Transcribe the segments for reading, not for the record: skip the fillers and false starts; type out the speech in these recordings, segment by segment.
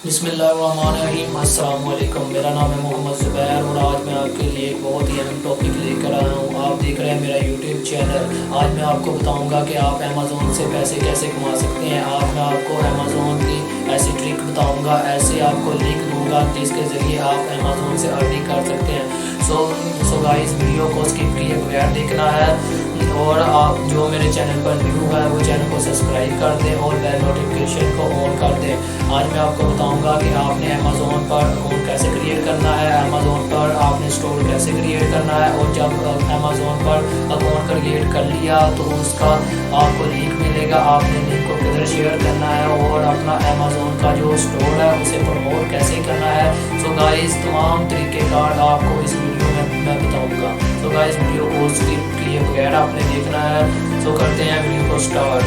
बिस्मिल्लाहिर्रहमानिर्रहीम। अस्सलाम वालेकुम। मेरा नाम है मोहम्मद ज़ुबैर और आज मैं आपके लिए एक बहुत ही अहम टॉपिक लेकर आया हूँ। आप देख रहे हैं मेरा यूट्यूब चैनल। आज मैं आपको बताऊँगा कि आप अमेज़ोन से पैसे कैसे कमा सकते हैं। आज मैं आपको अमेज़ोन की ऐसी ट्रिक बताऊँगा, ऐसे आपको लिंक दूँगा जिसके ज़रिए आप अमेज़ोन से अर्निंग कर सकते हैं। सो गाइस, वीडियो को स्किप किए बगैर देखना है और आप जो मेरे चैनल पर न्यू है वो चैनल को सब्सक्राइब कर दें और बेल नोटिफिकेशन को ऑन कर दें। आज मैं आपको बताऊंगा कि आपने अमेज़ोन पर अकाउंट कैसे क्रिएट करना है, अमेज़ोन पर आपने स्टोर कैसे क्रिएट करना है और जब अमेज़ोन पर अकाउंट क्रिएट कर लिया तो उसका आपको लिंक मिलेगा। आपने लिंक को किधर शेयर करना है और अपना अमेज़ोन का जो स्टोर है उसे प्रमोट कैसे करना है। सो गाइस, तमाम तरीक़ेकार आपको इस वीडियो में मैं बताऊँगा। सो गाइस, वीडियो को स्किप किए बगैर आपने देखना है। सो करते हैं वीडियो को स्टार्ट।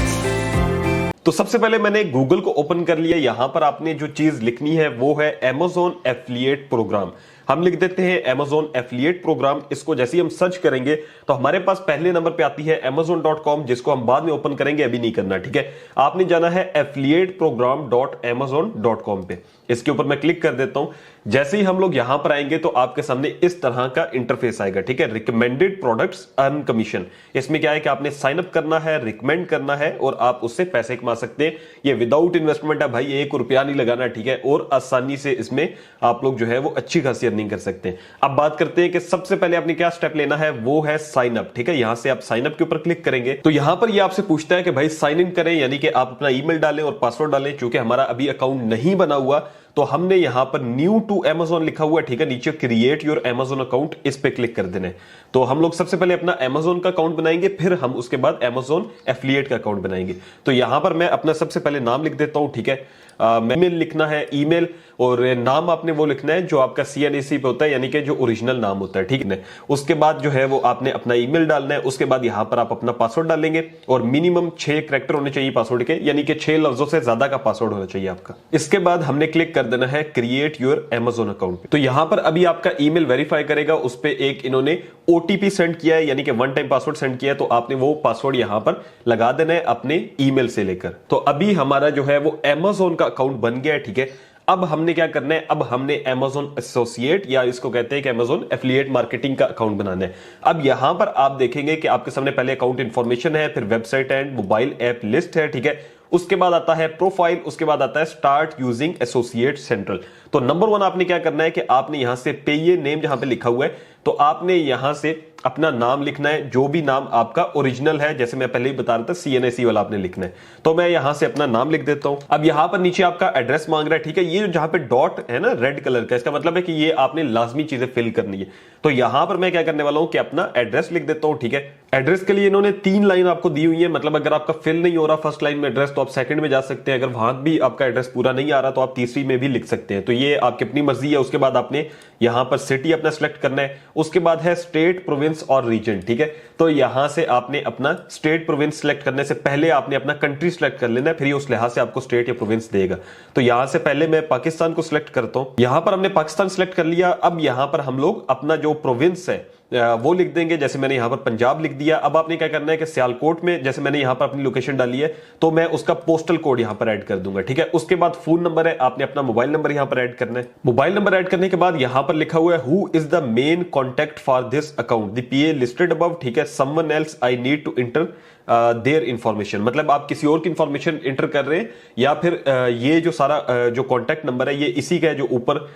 तो सबसे पहले मैंने गूगल को ओपन कर लिया। यहां पर आपने जो चीज लिखनी है वो है Amazon एफिलिएट प्रोग्राम। हम लिख देते हैं Amazon एफिलिएट प्रोग्राम। इसको जैसे ही हम सर्च करेंगे तो हमारे पास पहले नंबर पे आती है amazon.com, जिसको हम बाद में ओपन करेंगे, अभी नहीं करना, ठीक है। आपने जाना है affiliateprogram.amazon.com पे। इसके ऊपर मैं क्लिक कर देता हूं। जैसे ही हम लोग यहां पर आएंगे तो आपके सामने इस तरह का इंटरफेस आएगा, ठीक है। Recommended products earn commission. इसमें क्या है कि आपने साइन अप करना है, रिकमेंड करना है और आप उससे पैसे कमा सकते हैं। ये विदाउट इन्वेस्टमेंट है भाई, 1 रुपया नहीं लगाना, ठीक है। और आसानी से इसमें आप लोग जो है वो अच्छी खासी अर्निंग कर सकते हैं। अब बात करते हैं कि सबसे पहले आपने क्या स्टेप लेना है, वो है साइन अप, ठीक है। यहां से आप साइन अप के ऊपर क्लिक करेंगे तो यहां पर ये आपसे पूछता है कि भाई साइन इन करें, यानी कि आप अपना ईमेल डालें और पासवर्ड डालें। चूंकि हमारा अभी अकाउंट नहीं बना हुआ तो हमने यहां पर न्यू टू Amazon लिखा हुआ है, ठीक है। नीचे क्रिएट योर Amazon अकाउंट, इस पे क्लिक कर देना है। तो हम लोग सबसे पहले अपना Amazon का अकाउंट बनाएंगे, फिर हम उसके बाद Amazon एफिलिएट का अकाउंट बनाएंगे। तो यहां पर मैं अपना सबसे पहले नाम लिख देता हूं, ठीक है। ईमेल लिखना है, ईमेल, और नाम आपने वो लिखना है जो आपका CNAC पे होता है, यानी कि जो ओरिजिनल नाम होता है, ठीक है। उसके बाद जो है वो आपने अपना ईमेल डालना है। उसके बाद यहां पर आप अपना पासवर्ड डालेंगे और मिनिमम 6 कैरेक्टर होने चाहिए पासवर्ड के, यानी कि 6 लफ्जों से ज्यादा का पासवर्ड होना चाहिए आपका। इसके बाद हमने क्लिक कर देना है क्रिएट योर Amazon अकाउंट। तो यहां पर अभी आपका ईमेल वेरीफाई करेगा, उस पर एक इन्होंने OTP सेंड किया है, यानी कि 1 टाइम पासवर्ड सेंड किया है। तो आपने वो पासवर्ड यहां पर लगा देना है अपने ईमेल से लेकर। तो अभी हमारा जो है वो Amazon का अकाउंट बन गया है, ठीक है। अब हमने क्या करना है, अब हमने Amazon एसोसिएट या इसको कहते हैं कि Amazon एफिलिएट मार्केटिंग का अकाउंट बनाना है। अब यहां पर आप देखेंगे कि आपके सामने पहले अकाउंट इंफॉर्मेशन है, फिर website and mobile app list है, ठीक है। उसके बाद आता है प्रोफाइल, उसके बाद आता है स्टार्ट यूजिंग एसोसिएट सेंट्रल। तो नंबर 1 आपने क्या करना है कि आपने यहां से पे ये नेम जहां पे लिखा हुआ है, तो आपने यहां से अपना नाम लिखना है, जो भी नाम आपका ओरिजिनल है। जैसे मैं पहले ही बता रहा था, CNAC वाला आपने लिखना है। तो मैं यहां से अपना नाम लिख देता हूं। अब यहां पर नीचे आपका एड्रेस मांग रहा है, ठीक है। ये जहां पे डॉट है ना रेड कलर का, इसका मतलब है कि ये आपने लाजमी चीजें फिल करनी है। तो यहां पर मैं क्या करने वाला हूं कि अपना एड्रेस लिख देता हूं, ठीक है। एड्रेस के लिए इन्होंने 3 लाइन आपको दी हुई है, मतलब अगर आपका फिल नहीं हो रहा फर्स्ट लाइन में एड्रेस तो आप सेकंड में जा सकते हैं। अगर वहां भी आपका एड्रेस पूरा नहीं आ रहा तो आप तीसरी में भी लिख सकते हैं। तो ये आपकी अपनी मर्जी है। उसके बाद आपने यहां पर सिटी अपना सिलेक्ट करना है। उसके बाद है स्टेट, प्रोविंस और रीजन, ठीक है। तो यहां से आपने अपना स्टेट प्रोविंस सिलेक्ट करने से पहले आपने अपना कंट्री सिलेक्ट कर लेना है, फिर ये उस लिहाज से आपको स्टेट या प्रोविंस देगा। तो यहां से पहले मैं पाकिस्तान को सिलेक्ट करता हूं। यहां पर हमने पाकिस्तान सिलेक्ट कर लिया। अब यहां पर हम लोग अपना जो प्रोविंस है वो लिख देंगे। जैसे मैंने यहां पर पंजाब लिख दिया। अब आपने क्या करना है कि सियालकोट में, जैसे मैंने यहां पर अपनी लोकेशन डाली है, तो मैं उसका पोस्टल कोड यहां पर ऐड कर दूंगा, ठीक है। उसके बाद फोन नंबर है, आपने अपना मोबाइल नंबर यहां पर ऐड करना है। मोबाइल नंबर ऐड करने के बाद यहां पर लिखा हुआ है who is the main contact for this account the PA listed above, ठीक है। Someone else I need to enter their information, मतलब आप किसी और की इंफॉर्मेशन इंटर कर रहे हैं या फिर ये जो सारा जो कॉन्टैक्ट नंबर है ये इसी का है जो ऊपर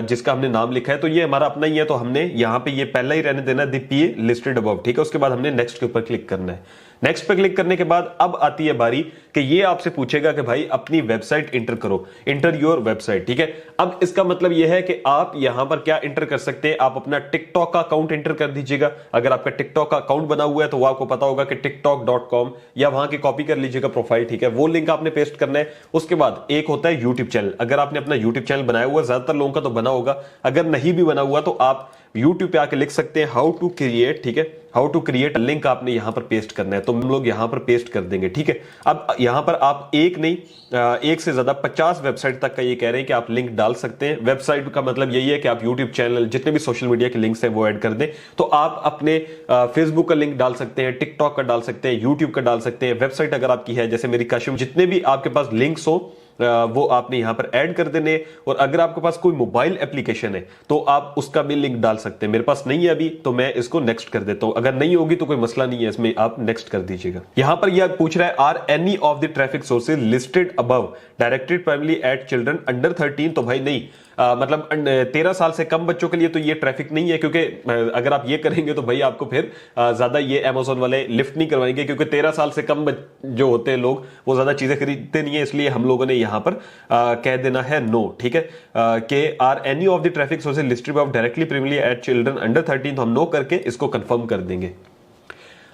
जिसका हमने नाम लिखा है, तो ये हमारा अपना ही है। तो हमने यहां पे ये पहला ही रहने देना द PA लिस्टेड अबव, ठीक है। उसके बाद हमने नेक्स्ट के ऊपर क्लिक करना है। नेक्स्ट पे क्लिक करने के बाद अब आती है बारी कि ये आपसे पूछेगा कि भाई अपनी वेबसाइट इंटर करो, इंटर योर वेबसाइट, ठीक है। अब इसका मतलब यह है कि आप यहां पर क्या इंटर कर सकते हैं, आप अपना टिकटॉक का अकाउंट इंटर कर दीजिएगा। अगर आपका टिकटॉक का अकाउंट बना हुआ है तो वो आपको पता होगा कि tiktok.com, या वहां की कॉपी कर लीजिएगा प्रोफाइल, ठीक है। वो लिंक आपने पेस्ट करना है। उसके बाद एक होता है यूट्यूब चैनल। अगर आपने अपना यूट्यूब चैनल बनाया हुआ, ज्यादातर लोगों का तो बना होगा, अगर नहीं भी बना हुआ तो आप यूट्यूब पे आके लिख सकते हैं हाउ टू क्रिएट, ठीक है। हाउ टू क्रिएट लिंक आपने यहां पर पेस्ट करना है, तो हम लोग यहां पर पेस्ट कर देंगे, ठीक है। अब यहां पर आप एक नहीं एक से ज्यादा 50 वेबसाइट तक का ये कह रहे हैं कि आप लिंक डाल सकते हैं। वेबसाइट का मतलब यही है कि आप यूट्यूब चैनल, जितने भी सोशल मीडिया के लिंक्स हैं वो ऐड कर दें। तो आप अपने फेसबुक का लिंक डाल सकते हैं, टिकटॉक का डाल सकते हैं, यूट्यूब का डाल सकते हैं। वेबसाइट अगर आपकी है जैसे मेरी काशिम, जितने भी आपके पास लिंक्स हो वो आपने यहां पर ऐड कर देने। और अगर आपके पास कोई मोबाइल एप्लीकेशन है तो आप उसका भी लिंक डाल सकते हैं। मेरे पास नहीं है अभी, तो मैं इसको नेक्स्ट कर देता हूं। अगर नहीं होगी तो कोई मसला नहीं है, इसमें आप नेक्स्ट कर दीजिएगा। यहां पर यह पूछ रहा है, are any of the traffic sources listed above directed primarily at children under 13? तो भाई नहीं, मतलब 13 साल से कम बच्चों के लिए तो ये ट्रैफिक नहीं है, क्योंकि अगर आप ये करेंगे तो भाई आपको फिर ज्यादा ये अमेज़न वाले लिफ्ट नहीं करवाएंगे, क्योंकि 13 साल से कम जो होते हैं लोग वो ज्यादा चीजें खरीदते नहीं है। इसलिए हम लोगों ने यहां पर कह देना है नो, ठीक है, कि are any of the traffic sources listed of directly primarily at children under 13, तो हम नो करके इसको कंफर्म कर देंगे।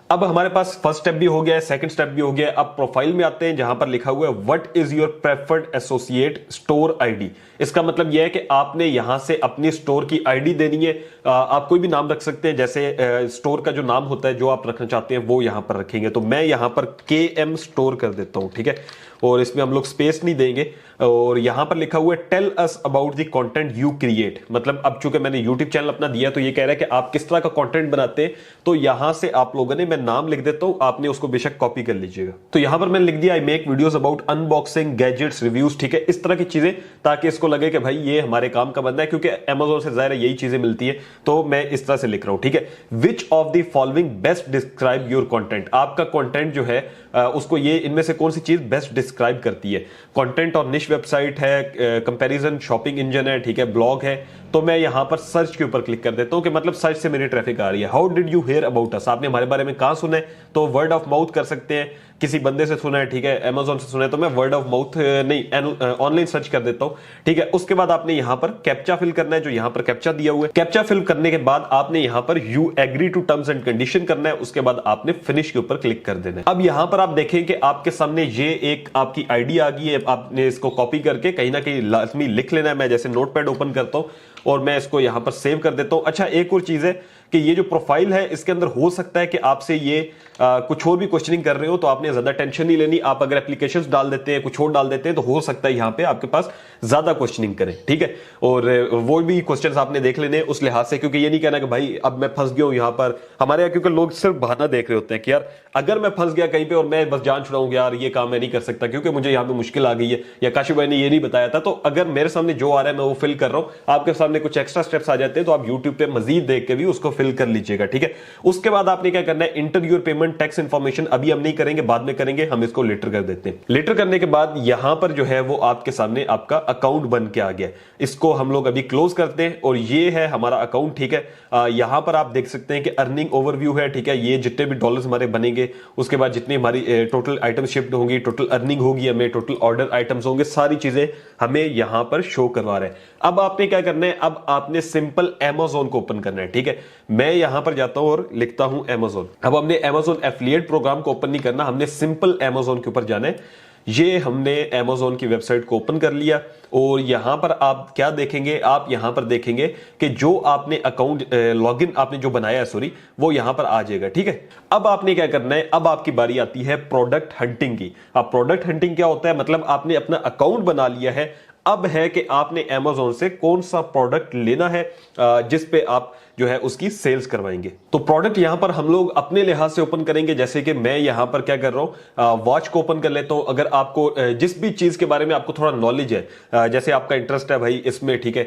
अब हमारे पास फर्स्ट स्टेप भी हो गया है, सेकंड स्टेप भी हो गया है। अब प्रोफाइल में आते हैं, जहां पर लिखा हुआ है what is your preferred associate store ID. इसका मतलब यह है कि आपने यहां से अपनी स्टोर की आईडी देनी है। आप कोई भी नाम रख सकते हैं, जैसे स्टोर का जो नाम होता है जो आप रखना चाहते हैं वो यहां पर रखेंगे। तो मैं यहां पर KM स्टोर कर देता हूं, ठीक है, और इसमें हम लोग स्पेस नहीं देंगे। और यहां पर लिखा हुआ है tell us about the content you create. मतलब अब चूंकि मैंने यूट्यूब चैनल अपना दिया तो ये कह रहा है कि आप किस तरह का कंटेंट बनाते हैं। तो यहां से आप लोगों ने, मैं नाम लिख देता हूं, आपने उसको बेशक कॉपी कर लीजिएगा। तो यहां पर मैंने लिख दिया I make videos about unboxing, gadgets, reviews, ठीक है, इस तरह की चीजें, ताकि इसको लगे कि भाई ये हमारे काम का बंदा है, क्योंकि अमेज़न से ज़ाहिर यही चीजें मिलती है। तो मैं इस तरह से लिख रहा हूं, ठीक है। Which of the following best describe your content. आपका कंटेंट जो है उसको ये इनमें से कौन सी चीज बेस्ट डिस्क्राइब करती है। कंटेंट और निश वेबसाइट है, कंपैरिजन शॉपिंग इंजन है, ठीक है, ब्लॉग है। तो मैं यहां पर सर्च के ऊपर क्लिक कर देता हूं कि मतलब सर्च से मेरी ट्रैफिक आ रही है। How did you here about us, आपने हमारे बारे में कहां सुना है? तो वर्ड ऑफ माउथ कर सकते हैं, किसी बंदे से सुना है, ठीक है, अमेज़न से सुना है, तो मैं वर्ड ऑफ माउथ नहीं ऑनलाइन सर्च कर देता हूं, ठीक है। उसके बाद आपने यहां पर कैप्चा फिल करना है, जो यहां पर कैप्चा दिया हुआ है। कैप्चा फिल करने के बाद आपने यहां पर you agree to terms and condition करना है। उसके बाद आपने फिनिश के ऊपर क्लिक कर देना है। अब यहां पर आप देखें कि आपके सामने ये एक आपकी आईडी आ गई है। आपने इसको कॉपी करके कहीं ना कहीं लाजमी लिख लेना है। मैं जैसे नोटपैड ओपन करता हूं और मैं इसको यहां पर सेव कर देता हूं। अच्छा, एक और चीज है कि ये जो प्रोफाइल है इसके अंदर हो सकता है कि आपसे ये कुछ और भी क्वेश्चनिंग कर रहे हो, तो आपने ज्यादा टेंशन नहीं लेनी। आप अगर एप्लीकेशंस डाल देते हैं, कुछ और डाल देते हैं, तो हो सकता है यहां पे आपके पास ज्यादा क्वेश्चनिंग करें, ठीक है। और वो भी क्वेश्चंस आपने देख लेने उस लिहाज से, क्योंकि ये नहीं कहना कि भाई अब मैं फंस गया हूं यहां पर। हमारे यहाँ क्योंकि लोग सिर्फ बहाना देख रहे होते हैं कि यार अगर मैं फंस गया कहीं पे और मैं बस जान छुड़ाऊंगा, यार ये काम मैं नहीं कर सकता क्योंकि मुझे यहाँ पे मुश्किल आ गई है, या काशिफ भाई ने ये नहीं बताया था। तो अगर मेरे सामने जो आ रहा है मैं वो फिल कर रहा हूं, आपके सामने कुछ एक्स्ट्रा स्टेप्स आ जाते हैं तो आप यूट्यूब पे मजीद देख के भी उसको फिल कर लीजिएगा, ठीक है। उसके बाद आपने क्या करना है, inter your payment tax information. अभी हम नहीं करेंगे, बाद में करेंगे, हम इसको लेटर कर देते हैं। लेटर करने के बाद यहां पर जो है वो आपके सामने आपका अकाउंट बन के आ गया। इसको हम लोग अभी क्लोज करते हैं और ये है हमारा अकाउंट, ठीक है। यहां पर आप देख सकते हैं कि अर्निंग ओवरव्यू है, ठीक है। ये जितने भी डॉलर्स हमारे बनेंगे, उसके बाद जितनी हमारी टोटल आइटम शिफ्ट होंगी, टोटल अर्निंग होगी, हमें टोटल ऑर्डर आइटम्स होंगे, सारी चीजें हमें यहां पर शो करवा रहे हैं। अब आपने क्या करना है, अब आपने सिंपल अमेज़न को ओपन करना है, ठीक है। मैं यहां पर जाता हूं और लिखता हूं अमेज़न। अब हमने अमेज़न एफिलिएट प्रोग्राम को ओपन नहीं करना, हमने सिंपल अमेज़न के ऊपर जाना है। ये हमने अमेज़न की वेबसाइट को ओपन कर लिया और यहां पर आप क्या देखेंगे, आप यहां पर देखेंगे कि जो आपने अकाउंट लॉगिन आपने जो बनाया है, सॉरी, वो यहां पर आ जाएगा, ठीक है। अब आपने क्या करना है, अब आपकी बारी आती है प्रोडक्ट हंटिंग की। अब प्रोडक्ट हंटिंग क्या होता है, मतलब आपने अपना अकाउंट बना लिया है। अब है कि आपने अमेज़न से कौन सा प्रोडक्ट लेना है जिस पे आप जो है उसकी सेल्स करवाएंगे। तो प्रोडक्ट यहां पर हम लोग अपने लिहाज से ओपन करेंगे। जैसे कि मैं यहां पर क्या कर रहा हूं, वॉच को ओपन कर लेता हूं। अगर आपको जिस भी चीज के बारे में आपको थोड़ा नॉलेज है, जैसे आपका इंटरेस्ट है भाई इसमें, ठीक है,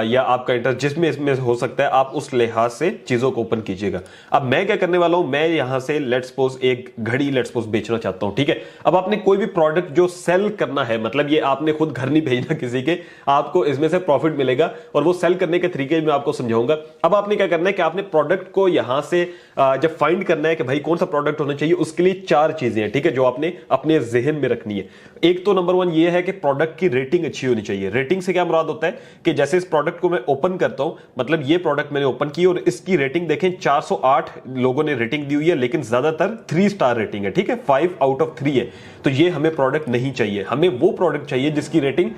या आपका इंटरेस्ट जिसमें इसमें हो सकता है, आप उस लिहाज से चीजों को ओपन कीजिएगा। अब मैं क्या करने वाला हूं, मैं यहां से लेट्स सपोज एक घड़ी लेट्स सपोज बेचना चाहता हूं, ठीक है। अब आपने कोई भी प्रोडक्ट जो सेल करना है, मतलब ये आपने खुद घर नहीं भेजना किसी के, आपको इसमें से प्रॉफिट मिलेगा और वो सेल करने के तरीके मैं आपको समझाऊंगा। अब आपने क्या करना है कि आपने प्रोडक्ट को यहां से जब फाइंड करना है कि भाई कौन सा प्रोडक्ट होना चाहिए, उसके लिए 4 चीजें हैं, ठीक है, जो आपने अपने जहन में रखनी है। एक तो नंबर 1 ये है कि प्रोडक्ट की रेटिंग अच्छी होनी चाहिए। रेटिंग से क्या मुराद होता है कि जैसे इस प्रोडक्ट को मैं ओपन करता हूं, मतलब ये प्रोडक्ट मैंने ओपन की और इसकी रेटिंग देखें 408 लोगों ने रेटिंग दी हुई है, लेकिन ज्यादातर 3 स्टार रेटिंग है, ठीक है, 5 आउट ऑफ 3 है। तो ये हमें प्रोडक्ट नहीं चाहिए, हमें वो प्रोडक्ट चाहिए जिसकी रेटिंग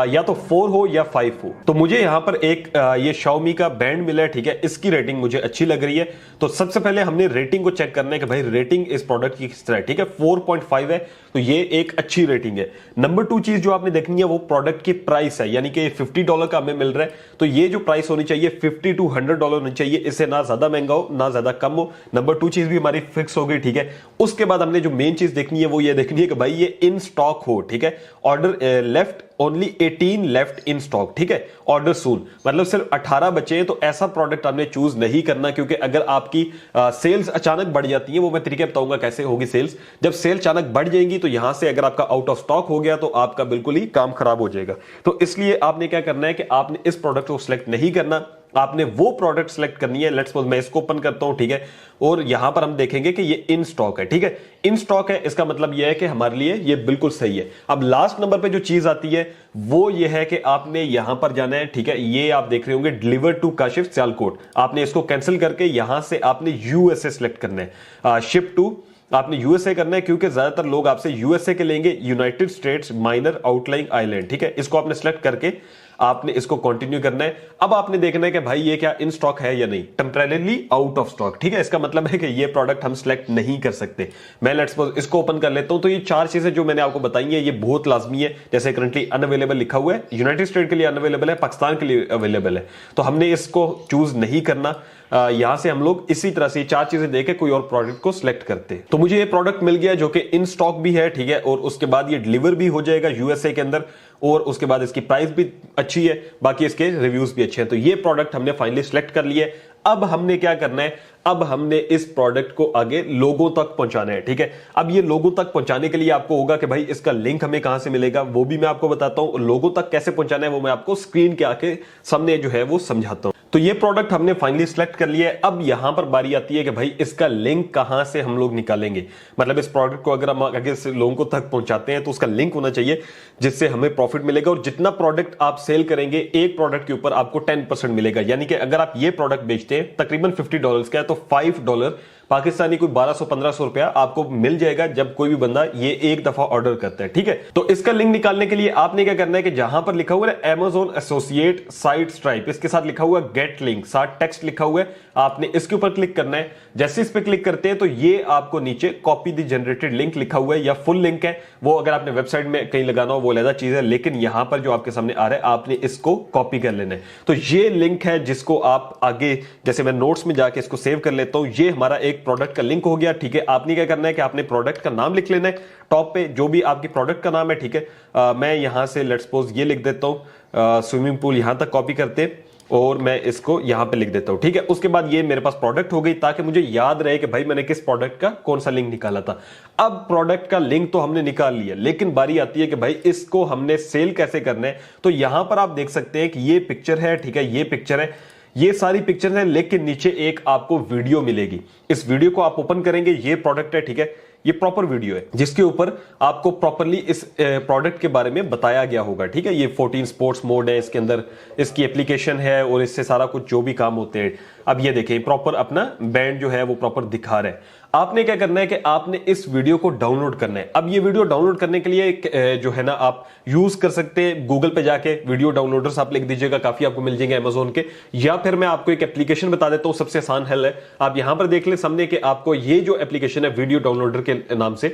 या तो 4 हो या 5 हो। तो मुझे यहां पर एक ये Xiaomi का बैंड मिला है, ठीक है, इसकी रेटिंग मुझे अच्छी लग रही है। तो सबसे पहले हमने रेटिंग को चेक करना है कि भाई रेटिंग इस प्रोडक्ट की किस तरह है, ठीक है, 4.5 है। तो ये एक अच्छी रेटिंग है। नंबर 2 चीज जो आपने देखनी है वो प्रोडक्ट की प्राइस है, यानी कि $50 का हमें मिल रहा है तो ये जो प्राइस होनी चाहिए $50 to $100 होनी चाहिए, इससे ना ज्यादा महंगा हो ना ज्यादा कम हो। नंबर 2 चीज भी हमारी फिक्स हो गई, ठीक है। उसके बाद हमने जो मेन चीज देखनी है वो ये देखनी है कि भाई ये इन स्टॉक हो, ठीक है। Order left only 18 left in stock, ठीक है। ऑर्डर सून मतलब सिर्फ 18 बचे हैं, तो ऐसा प्रोडक्ट आपने चूज नहीं करना, क्योंकि अगर आपकी सेल्स अचानक बढ़ जाती है, वो मैं तरीके बताऊंगा कैसे होगी सेल्स। जब सेल अचानक बढ़ जाएंगी तो यहां से अगर आपका आउट ऑफ स्टॉक हो गया तो आपका बिल्कुल ही काम खराब हो जाएगा। तो इसलिए आपने क्या करना है कि आपने इस प्रोडक्ट को सिलेक्ट नहीं करना, आपने वो प्रोडक्ट सिलेक्ट करनी है। लेट्स सपोज मैं इसको ओपन करता हूं, ठीक है, और यहां पर हम देखेंगे कि ये इन स्टॉक है, ठीक है। इन स्टॉक है, इसका मतलब ये है कि हमारे लिए ये बिल्कुल सही है। अब लास्ट नंबर पे जो चीज आती है वो ये है कि आपने यहां पर जाना है, ठीक है। ये आप देख रहे होंगे डिलीवर टू काशिफ सियालकोट, आपने इसको कैंसिल करके यहां से आपने यूएसए सिलेक्ट करना है। शिप टू आपने यूएसए करना है, क्योंकि ज्यादातर लोग आपसे यूएसए के लेंगे, यूनाइटेड स्टेट्स माइनर आउटलाइंग आइलैंड, ठीक है। इसको आपने सिलेक्ट करके आपने इसको कंटिन्यू करना है। अब आपने देखना है कि भाई ये क्या इन स्टॉक है या नहीं, टेम्परेरीली आउट ऑफ स्टॉक, ठीक है। इसका मतलब है कि ये प्रोडक्ट हम सिलेक्ट नहीं कर सकते। मैं लेट्स सपोज इसको ओपन कर लेता हूं, तो ये 4 चीजें जो मैंने आपको बताई है ये बहुत लाजमी है। जैसे करंटली अनअवेलेबल लिखा हुआ है, यूनाइटेड स्टेट के लिए अनअवेलेबल है, पाकिस्तान के लिए अवेलेबल है, तो हमने इसको चूज नहीं करना। यहां से हम लोग इसी तरह से 4 चीजें देके कोई और प्रोडक्ट को सिलेक्ट करते। तो मुझे ये प्रोडक्ट मिल गया जो कि इन स्टॉक भी है, ठीक है, और उसके बाद ये डिलीवर भी हो जाएगा यूएसए के अंदर, और उसके बाद इसकी प्राइस भी अच्छी है, बाकी इसके रिव्यूज भी अच्छे हैं। तो ये प्रोडक्ट हमने फाइनली सिलेक्ट कर लिया है। अब हमने क्या करना है, अब हमने इस प्रोडक्ट को आगे लोगों तक पहुंचाना है, ठीक है। अब ये लोगों तक पहुंचाने के लिए आपको होगा कि भाई इसका लिंक हमें कहां से मिलेगा, वो भी मैं आपको बताता हूं। लोगों तक कैसे पहुंचाना है वो मैं आपको स्क्रीन के आके सामने जो है वो समझाता हूं। तो ये प्रोडक्ट हमने फाइनली सिलेक्ट कर लिया है। अब यहां पर बारी आती है कि भाई इसका लिंक कहां से हम लोग निकालेंगे। मतलब इस प्रोडक्ट को अगर हम आगे से लोगों तक पहुंचाते हैं तो उसका लिंक होना चाहिए जिससे हमें प्रॉफिट मिलेगा, और जितना प्रोडक्ट आप सेल करेंगे एक प्रोडक्ट के ऊपर आपको 10% मिलेगा। यानी कि अगर आप ये प्रोडक्ट बेचते हैं तकरीबन $50 का है, तो $5 पाकिस्तानी कोई 1200-1500 रुपया आपको मिल जाएगा जब कोई भी बंदा ये एक दफा ऑर्डर करता है, ठीक है। तो इसका लिंक निकालने के लिए आपने क्या करना है कि जहां पर लिखा हुआ है Amazon एसोसिएट साइट स्ट्राइप, इसके साथ लिखा हुआ है गेट लिंक, साथ टेक्स्ट लिखा हुआ है, आपने इसके ऊपर क्लिक करना है। जैसे इस पे क्लिक करते हैं तो ये आपको नीचे कॉपी द जनरेटेड लिंक लिखा हुआ है, या फुल लिंक है, वो अगर आपने वेबसाइट में कहीं लगाना हो वो अलग चीज है, लेकिन यहां पर जो आपके सामने आ रहा है आपने इसको कॉपी कर लेना है। तो ये लिंक है जिसको आप आगे, जैसे मैं नोट्स में जाके इसको सेव कर लेता हूं, ये हमारा एक प्रोडक्ट का लिंक हो गया, ठीक है। आपने क्या करना है कि आपने प्रोडक्ट का नाम लिख लेना है टॉप पे, जो भी आपकी प्रोडक्ट का नाम है, ठीक है। मैं यहां से लेट्स सपोज ये लिख देता हूं स्विमिंग पूल, यहां तक कॉपी करते और मैं इसको यहां पे लिख देता हूं, ठीक है। उसके बाद ये मेरे पास प्रोडक्ट हो गई, ताकि मुझे याद रहे कि भाई मैंने किस प्रोडक्ट का कौन सा लिंक निकाला था। अब प्रोडक्ट का लिंक तो हमने निकाल लिया, लेकिन बारी आती है कि भाई इसको हमने सेल कैसे करना है। तो यहां पर आप देख सकते हैं कि ये पिक्चर है, ठीक है, ये पिक्चर है, ये सारी पिक्चर है, लेकिन नीचे एक आपको वीडियो मिलेगी। इस वीडियो को आप ओपन करेंगे, ये प्रोडक्ट है, ठीक है, ये प्रॉपर वीडियो है जिसके ऊपर आपको प्रॉपरली इस प्रोडक्ट के बारे में बताया गया होगा, ठीक है। ये 14 स्पोर्ट्स मोड है, इसके अंदर इसकी एप्लीकेशन है और इससे सारा कुछ जो भी काम होते हैं। अब ये देखें प्रॉपर अपना बैंड जो है वो प्रॉपर दिखा रहा है। आपने क्या करना है कि आपने इस वीडियो को डाउनलोड करना है। अब ये वीडियो डाउनलोड करने के लिए जो है ना आप यूज कर सकते हैं गूगल पे जाके वीडियो डाउनलोडर्स आप लिख दीजिएगा, काफी आपको मिल जाएंगे अमेज़न के, या फिर मैं आपको एक एप्लीकेशन बता देता हूं, सबसे आसान हल है। आप यहां पर देख ले सामने कि आपको ये जो एप्लीकेशन है वीडियो डाउनलोडर के नाम से,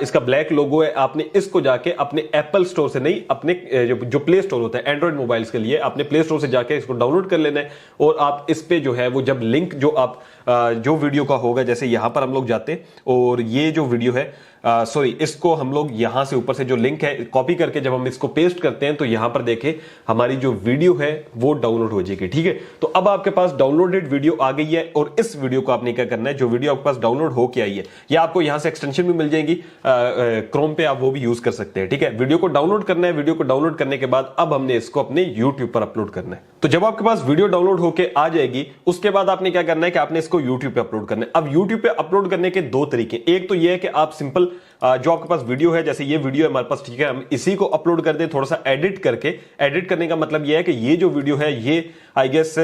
इसका ब्लैक लोगो है, आपने इसको जाके अपने एप्पल स्टोर से नहीं, अपने जो प्ले स्टोर होता है एंड्रॉइड मोबाइल्स के लिए, अपने प्ले स्टोर से जाके इसको डाउनलोड कर लेना है। और आप इस पे जो है वो जब लिंक जो आप जो वीडियो का होगा, जैसे यहां पर हम लोग जाते और ये जो वीडियो है सॉरी इसको हम लोग यहां से ऊपर से जो लिंक है कॉपी करके जब हम इसको पेस्ट करते हैं तो यहां पर देखें हमारी जो वीडियो है वो डाउनलोड हो जाएगी, ठीक है। तो अब आपके पास डाउनलोडेड वीडियो आ गई है और इस वीडियो को आपने क्या करना है, जो वीडियो आपके पास डाउनलोड हो के आई है, या आपको यहां से एक्सटेंशन भी मिल जाएगी क्रोम पे, आप वो भी यूज कर सकते हैं, ठीक है। वीडियो को डाउनलोड करना है, वीडियो को डाउनलोड करने के बाद अब हमने इसको अपने यूट्यूब पर अपलोड करना है। तो जब आपके पास वीडियो डाउनलोड होकर आ जाएगी उसके बाद आपने क्या करना है कि आपने इसको यूट्यूब पे अपलोड करना है। अब यूट्यूब पे अपलोड करने के 2 तरीके, एक तो ये है कि आप सिंपल जो आपके पास वीडियो है, जैसे ये वीडियो है हमारे पास, ठीक है, हम इसी को अपलोड कर दें थोड़ा सा एडिट करके। एडिट करने का मतलब ये है कि ये जो वीडियो है ये आई गेस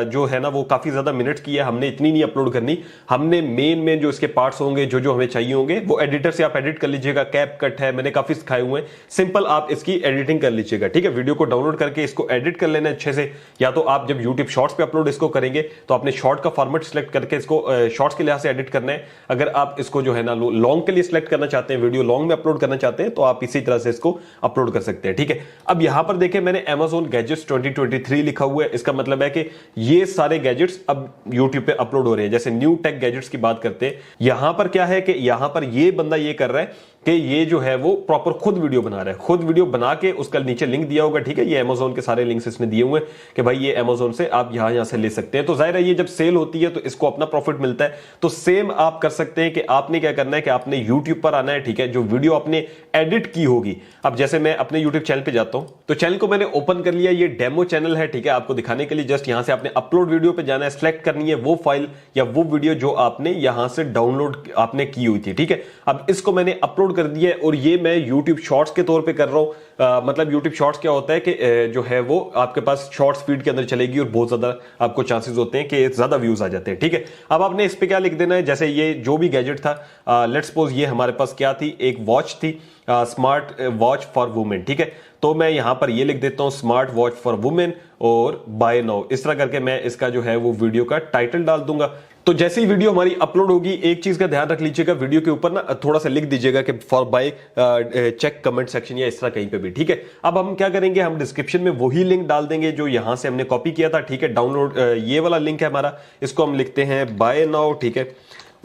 जो है ना वो काफी ज्यादा मिनट की है, हमने इतनी नहीं अपलोड करनी, हमने मेन जो इसके पार्ट्स होंगे जो हमें चाहिए होंगे वो एडिटर से आप एडिट कर लीजिएगा। कैप कट है, मैंने काफी सिखाए हुए हैं, सिंपल आप इसकी एडिटिंग कर लीजिएगा, ठीक है। वीडियो को डाउनलोड करके इसको एडिट कर लेना अच्छे से, या तो आप जब यूट्यूब शॉर्ट्स पे अपलोड इसको करेंगे तो आपने शॉर्ट का फॉर्मेट सिलेक्ट करके इसको शॉर्ट्स के लिहाज से एडिट करना है। अगर आप इसको जो है ना लॉन्ग के लिए सिलेक्ट करना चाहते चाहते हैं, वीडियो लॉन्ग में अपलोड करना चाहते हैं, तो आप इसी तरह से इसको अपलोड कर सकते हैं। ठीक है, अब यहां पर देखें मैंने Amazon गैजेट्स 2023 लिखा हुआ है। इसका मतलब है कि ये सारे गैजेट्स अब YouTube पे अपलोड हो रहे हैं। जैसे न्यू टेक गैजेट्स की बात करते हैं, यहां पर क्या है कि यहां पर ये बंदा ये कर रहा है कि ये जो है वो प्रॉपर खुद वीडियो बना रहा है, खुद वीडियो बना के उसका नीचे लिंक दिया होगा। ठीक है, ये Amazon के सारे लिंक्स इसने दिए हुए हैं कि भाई ये Amazon से आप यहां से ले सकते हैं। तो जाहिर है ये जब सेल होती है तो इसको अपना प्रॉफिट मिलता है। तो सेम आप कर सकते हैं कि आपने क्या करना है कि आपने YouTube पर आना है। ठीक है, जो वीडियो आपने एडिट की होगी, अब जैसे मैं अपने YouTube चैनल पे जाता हूं, तो चैनल को मैंने ओपन कर लिया, ये डेमो चैनल है। ठीक है, आपको दिखाने के लिए जस्ट यहां से आपने अपलोड वीडियो पे जाना है, सिलेक्ट करनी है वो फाइल या वो वीडियो जो आपने यहां से डाउनलोड आपने की हुई थी। ठीक है, अब इसको मैंने अपलोड कर दिया है और ये मैं YouTube शॉर्ट्स के तौर पे कर रहा हूं। मतलब YouTube शॉर्ट्स क्या होता है कि जो है वो आपके पास शॉर्ट्स फीड के अंदर चलेगी और बहुत ज्यादा आपको चांसेस होते हैं कि ज्यादा व्यूज आ जाते हैं। ठीक है, अब आपने इस पे क्या लिख देना है, जैसे ये जो भी गैजेट था, लेट्स सपोज ये हमारे पास क्या थी, एक वॉच थी, स्मार्ट वॉच फॉर वुमेन। ठीक है, तो मैं यहां पर ये लिख देता हूं स्मार्ट वॉच फॉर वुमेन और बाय नाउ। इस तरह करके मैं इसका जो है वो वीडियो का टाइटल डाल दूंगा। तो जैसे ही वीडियो हमारी अपलोड होगी, एक चीज का ध्यान रख लीजिएगा, वीडियो के ऊपर ना थोड़ा सा लिख दीजिएगा कि for buy check comment section या इस तरह कहीं पे भी। ठीक है, अब हम क्या करेंगे, हम डिस्क्रिप्शन में वही लिंक डाल देंगे जो यहां से हमने कॉपी किया था। ठीक है, डाउनलोड ये वाला लिंक है हमारा, इसको हम लिखते हैं बाय नाउ। ठीक है,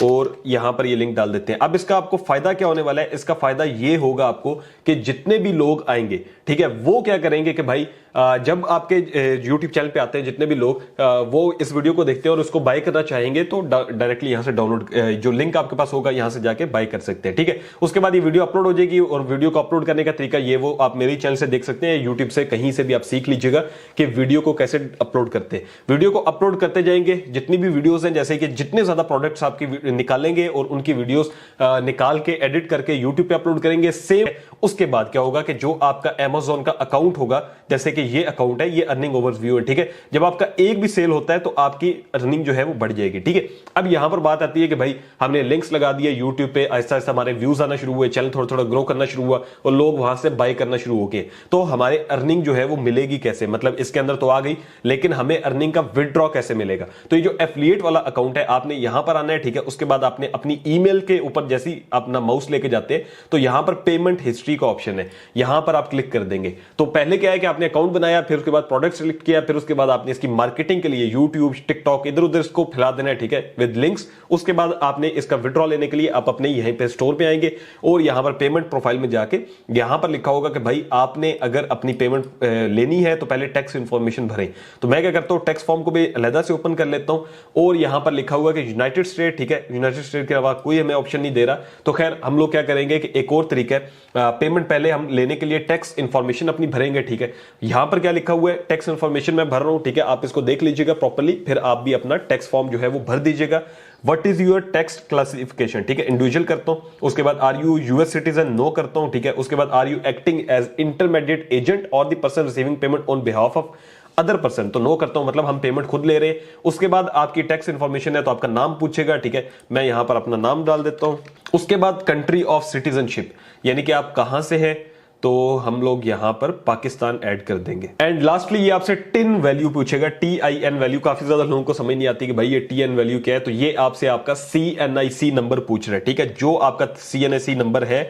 और यहां पर ये लिंक डाल देते हैं। अब इसका आपको फायदा क्या होने वाला है, इसका फायदा ये होगा आपको कि जितने भी लोग आएंगे, ठीक है, वो क्या करेंगे कि भाई जब आपके YouTube चैनल पे आते हैं जितने भी लोग, वो इस वीडियो को देखते हैं और उसको बाय करना चाहेंगे तो डायरेक्टली यहां से डाउनलोड जो लिंक आपके पास होगा यहां से जाके बाय कर सकते हैं। ठीक है, उसके बाद ये वीडियो अपलोड हो जाएगी और वीडियो को अपलोड करने का तरीका ये वो आप मेरे चैनल से देख सकते हैं, YouTube से कहीं से भी आप सीख लीजिएगा कि वीडियो को कैसे अपलोड करते हैं। वीडियो को अपलोड करते जाएंगे, जितनी भी वीडियोज हैं, जैसे कि जितने ज्यादा प्रोडक्ट्स आपकी निकालेंगे और उनकी वीडियोस निकाल के एडिट करके YouTube पे अपलोड करेंगे। सेम उसके बाद क्या होगा कि जो आपका Amazon का अकाउंट होगा, जैसे कि ये अकाउंट है, ये अर्निंग ओवरव्यू है। ठीक है, जब आपका एक भी सेल होता है तो आपकी अर्निंग जो है वो बढ़ जाएगी। ठीक है, अब यहां पर बात आती है कि भाई हमने लिंक्स लगा दिए YouTube पे, आहिस्ता आहिस्ता हमारे व्यूज आना शुरू हुए, चैनल थोड़ा थोड़ा ग्रो करना शुरू हुआ और लोग वहां से बाय करना शुरू हो गए, तो हमारे अर्निंग जो है वो मिलेगी कैसे, मतलब इसके अंदर तो आ गई, लेकिन हमें अर्निंग का विदड्रॉ कैसे मिलेगा। तो ये जो एफिलिएट वाला अकाउंट है, आपने यहां पर आना है। ठीक है, उसके बाद आपने अपनी ईमेल के ऊपर जैसे ही अपना माउस लेके जाते हैं तो यहां पर पेमेंट हिस्ट्री का ऑप्शन है, यहां पर आप क्लिक कर देंगे। तो पहले क्या है कि आपने अकाउंट बनाया, फिर उसके बाद प्रोडक्ट सिलेक्ट किया, फिर उसके बाद आपने इसकी मार्केटिंग के लिए यूट्यूब, टिकटॉक, इधर उधर इसको फैला देना है। ठीक है, विद लिंक्स। उसके बाद आपने इसका विड्रॉ लेने के लिए आप अपने यहीं पे स्टोर पे आएंगे और यहां पर पेमेंट प्रोफाइल में जाके यहां पर लिखा होगा कि भाई आपने अगर अपनी पेमेंट लेनी है तो पहले टैक्स इंफॉर्मेशन भरें। तो मैं क्या करता हूं, टैक्स फॉर्म को भी अलग से ओपन कर लेता हूं और यहां पर लिखा हुआ कि यूनाइटेड स्टेट। ठीक है, यूनाइटेड स्टेट के अलावा कोई हमें ऑप्शन नहीं दे रहा। तो खैर हम लोग क्या करेंगे कि एक और तरीका है, पेमेंट पहले हम लेने के लिए टैक्स इंफॉर्मेशन अपनी भरेंगे। ठीक है, यहां पर क्या लिखा हुआ है, टैक्स इंफॉर्मेशन मैं भर रहा हूं। ठीक है, आप इसको देख लीजिएगा प्रॉपर्ली, फिर आप भी अपना टैक्स फॉर्म जो है वो भर दीजिएगा। What is your tax classification. ठीक है, इंडिविजुअल करता हूं। उसके बाद are you US citizen, no करता हूं। ठीक है, उसके बाद are you acting as intermediate agent or the person receiving payment on behalf of other person, तो नो करता हूं, मतलब हम पेमेंट खुद ले रहे हैं। उसके बाद आपकी टैक्स इंफॉर्मेशन है तो आपका नाम पूछेगा। ठीक है, मैं यहां पर अपना नाम डाल देता हूं। उसके बाद कंट्री ऑफ सिटीजनशिप, यानी कि आप कहां से हैं, तो हम लोग यहां पर पाकिस्तान ऐड कर देंगे। एंड लास्टली ये आपसे टिन वैल्यू पूछेगा, TIN वैल्यू। काफी ज्यादा लोगों को समझ नहीं आती कि भाई ये TN वैल्यू क्या है, तो ये आपसे आपका CNIC नंबर पूछ रहा है। ठीक है, जो आपका CNIC नंबर है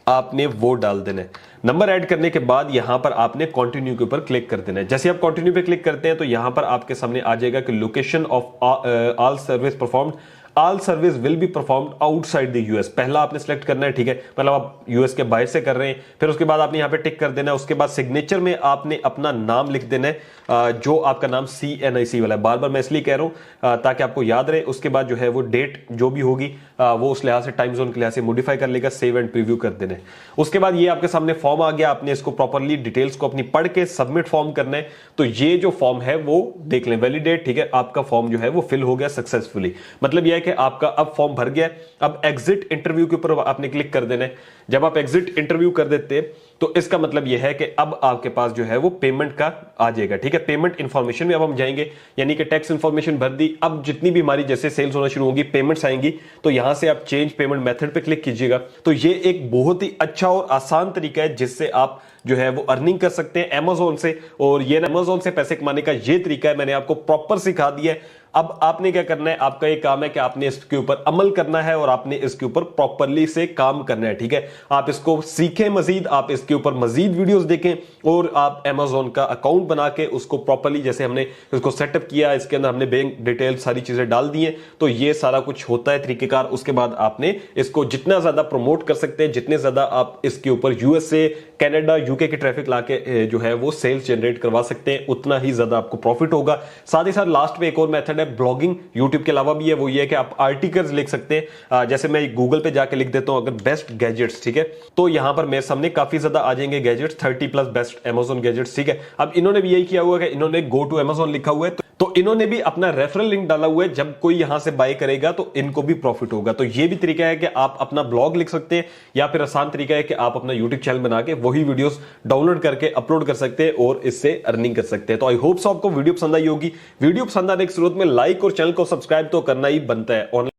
आपने वो डाल देना है। नंबर ऐड करने के बाद यहां पर आपने कंटिन्यू के ऊपर क्लिक कर देना है। जैसे आप कंटिन्यू पे क्लिक करते हैं तो यहां पर आपके सामने आ जाएगा कि location of all service performed, all service will be performed outside the US. पहला आपने सेलेक्ट करना है। ठीक है, मतलब आप यूएस के बाहर से कर रहे हैं। फिर उसके बाद आपने यहां पे टिक कर देना है। उसके बाद सिग्नेचर में आपने अपना नाम लिख देना है, जो आपका नाम CNIC वाला है। बार बार मैं इसलिए कह रहा हूं ताकि आपको याद रहे। उसके बाद जो है वो डेट जो भी होगी वो उस लिहाज से, टाइम जोन के लिहाज से मॉडिफाई कर लेगा, सेव एंड प्रीव्यू कर देना है। उसके बाद ये आपके सामने फॉर्म आ गया, आपने इसको प्रॉपर्ली डिटेल्स को अपनी पढ़ के सबमिट फॉर्म करना है। तो ये जो फॉर्म है वो देख लें, वैलिडेट। ठीक है, आपका फॉर्म जो है वो फिल हो गया सक्सेसफुली। मतलब यह है कि आपका अब फॉर्म भर गया। अब एग्जिट इंटरव्यू के ऊपर आपने क्लिक कर देना है। जब आप एग्जिट इंटरव्यू कर देते हैं तो इसका मतलब यह है कि अब आपके पास जो है वो पेमेंट का आ जाएगा। ठीक है, पेमेंट इंफॉर्मेशन में अब हम जाएंगे, यानी कि टैक्स इंफॉर्मेशन भर दी। अब जितनी भी हमारी जैसे सेल्स होना शुरू होगी, पेमेंट्स आएंगी, तो यहां से आप चेंज पेमेंट मेथड पे क्लिक कीजिएगा। तो ये एक बहुत ही अच्छा और आसान तरीका है जिससे आप जो है वो अर्निंग कर सकते हैं Amazon से। और ये Amazon से पैसे कमाने का ये तरीका है, मैंने आपको प्रॉपर सिखा दिया है। अब आपने क्या करना है, आपका ये काम है कि आपने इसके ऊपर अमल करना है और आपने इसके ऊपर प्रॉपरली से काम करना है, ठीक है। आप इसको सीखें मजीद, आप इसके ऊपर मजीद वीडियोस देखें और आप Amazon का अकाउंट बना के उसको प्रॉपरली, जैसे हमने इसको सेटअप किया, इसके अंदर हमने बैंक डिटेल सारी चीजें डाल दी हैं, तो ये सारा कुछ होता है तरीकेकार। उसके बाद आपने इसको जितना ज्यादा प्रमोट कर सकते हैं, जितने ज्यादा आप इसके ऊपर USA, कनाडा, UK की ट्रैफिक लाके जो है वो सेल्स जनरेट करवा सकते हैं, उतना ही ज्यादा आपको प्रॉफिट होगा। साथ ही साथ लास्ट में एक और मेथड है ब्लॉगिंग, यूट्यूब के अलावा भी है, वो ये है कि आप आर्टिकल्स लिख सकते हैं। जैसे मैं गूगल पे जाके लिख देता हूं अगर बेस्ट गैजेट्स, ठीक है, तो यहां पर मेरे सामने काफी ज्यादा आ जाएंगे गैजेट्स, 30+ बेस्ट Amazon गैजेट्स, ठीक है। अब इन्होंने भी यही किया हुआ है कि इन्होंने गो टू Amazon लिखा हुआ है, तो इन्होंने भी अपना रेफरल लिंक डाला हुआ है, जब कोई यहां से बाय करेगा तो इनको भी प्रॉफिट होगा। तो ये भी तरीका है कि आप अपना ब्लॉग लिख सकते हैं, या फिर आसान तरीका है कि आप अपना यूट्यूब चैनल बना के वही वीडियोस डाउनलोड करके अपलोड कर सकते हैं और इससे अर्निंग कर सकते हैं। तो आई होप सो आपको वीडियो पसंद आई होगी। वीडियो पसंद आने की सूरत में लाइक और चैनल को सब्सक्राइब तो करना ही बनता है।